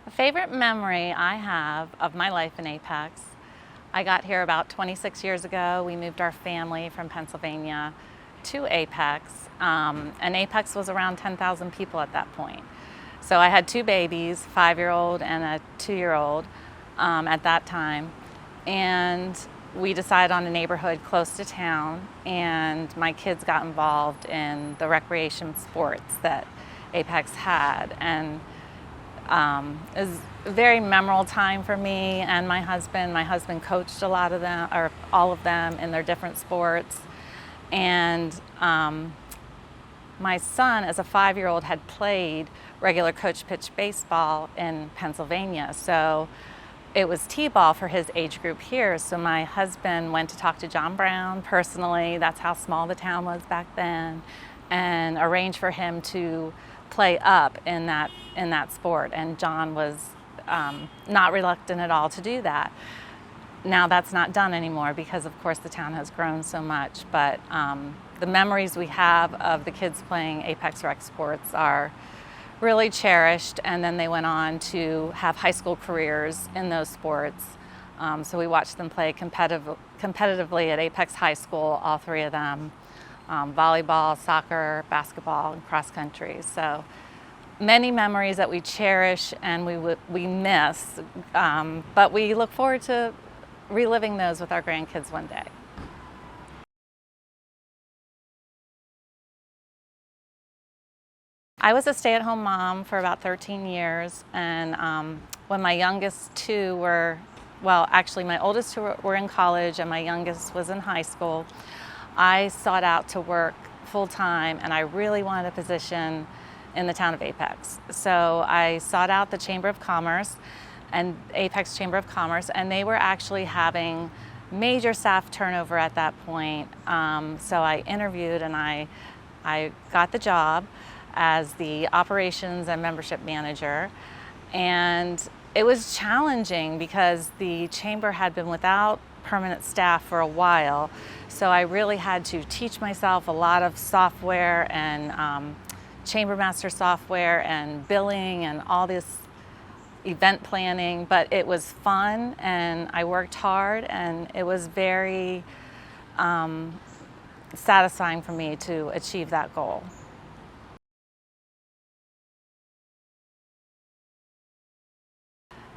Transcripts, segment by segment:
A favorite memory I have of my life in Apex, I got here about 26 years ago. We moved our family from Pennsylvania to Apex, and Apex was around 10,000 people at that point. So I had two babies, a 5-year-old and a 2-year-old at that time, and we decided on a neighborhood close to town, and my kids got involved in the recreation sports that Apex had, and it was a very memorable time for me and my husband. My husband coached a lot of them, or all of them, in their different sports. And my son, as a 5-year-old, had played regular coach pitch baseball in Pennsylvania. So it was t-ball for his age group here. So my husband went to talk to John Brown personally. That's how small the town was back then, and arranged for him to play up in that sport, and John was not reluctant at all to do that. Now that's not done anymore because of course the town has grown so much, but the memories we have of the kids playing Apex Rec sports are really cherished, and then they went on to have high school careers in those sports. So we watched them play competitively at Apex High School, all three of them. Volleyball, soccer, basketball, and cross country. So many memories that we cherish and we miss, but we look forward to reliving those with our grandkids one day. I was a stay-at-home mom for about 13 years, and when my youngest two were, well, actually my oldest two were in college and my youngest was in high school, I sought out to work full-time, and I really wanted a position in the town of Apex. So I sought out the Chamber of Commerce and Apex Chamber of Commerce, and they were actually having major staff turnover at that point. So I interviewed, and I got the job as the operations and membership manager. And it was challenging because the chamber had been without permanent staff for a while, so I really had to teach myself a lot of software and chamber master software and billing and all this event planning, but it was fun and I worked hard, and it was very satisfying for me to achieve that goal.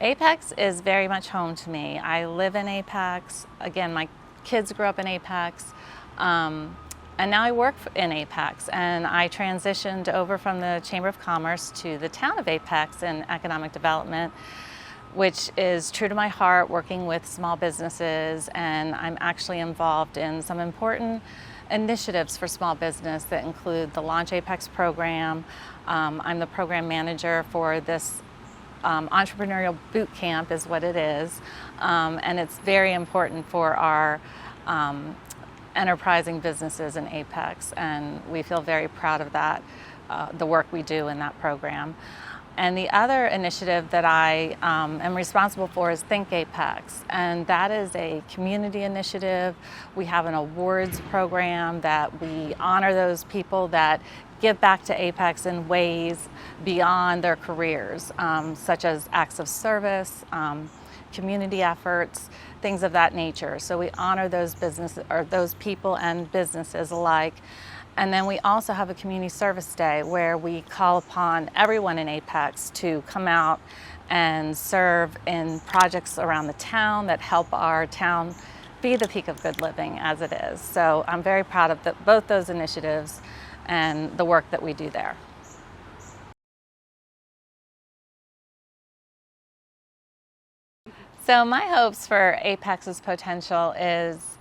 Apex is very much home to me. I live in Apex. Again, my kids grew up in Apex, and now I work in Apex, and I transitioned over from the Chamber of Commerce to the town of Apex in economic development, which is true to my heart, working with small businesses, and I'm actually involved in some important initiatives for small business that include the Launch Apex program. I'm the program manager for this entrepreneurial boot camp is what it is, and it's very important for our enterprising businesses in Apex, and we feel very proud of that, the work we do in that program. And the other initiative that I am responsible for is Think Apex, and that is a community initiative. We have an awards program that we honor those people that give back to Apex in ways beyond their careers, such as acts of service, community efforts, things of that nature. So we honor those businesses, or those people and businesses alike. And then we also have a community service day where we call upon everyone in Apex to come out and serve in projects around the town that help our town be the peak of good living as it is. So I'm very proud of both those initiatives and the work that we do there. So my hopes for Apex's potential is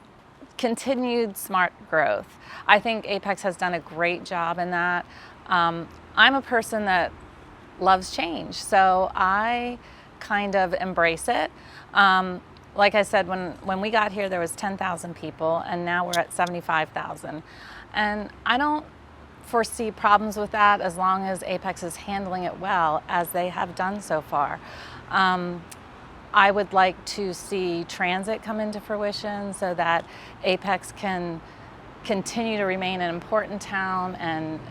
continued smart growth. I think Apex has done a great job in that. I'm a person that loves change, so I kind of embrace it. Like I said, when we got here, there was 10,000 people, and now we're at 75,000. And I don't foresee problems with that as long as Apex is handling it well, as they have done so far. I would like to see transit come into fruition so that Apex can continue to remain an important town and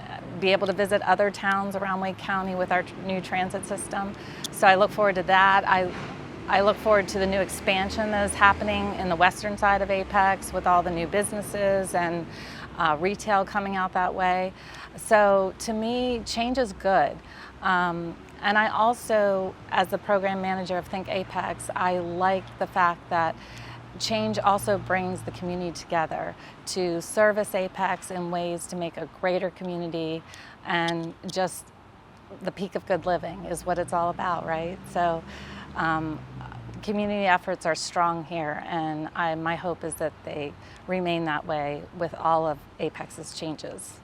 be able to visit other towns around Wake County with our new transit system. So I look forward to that. I look forward to the new expansion that is happening in the western side of Apex with all the new businesses and retail coming out that way. So to me, change is good. And I also, as the program manager of Think Apex, I like the fact that change also brings the community together to service Apex in ways to make a greater community, and just the peak of good living is what it's all about, right? So community efforts are strong here, and my hope is that they remain that way with all of Apex's changes.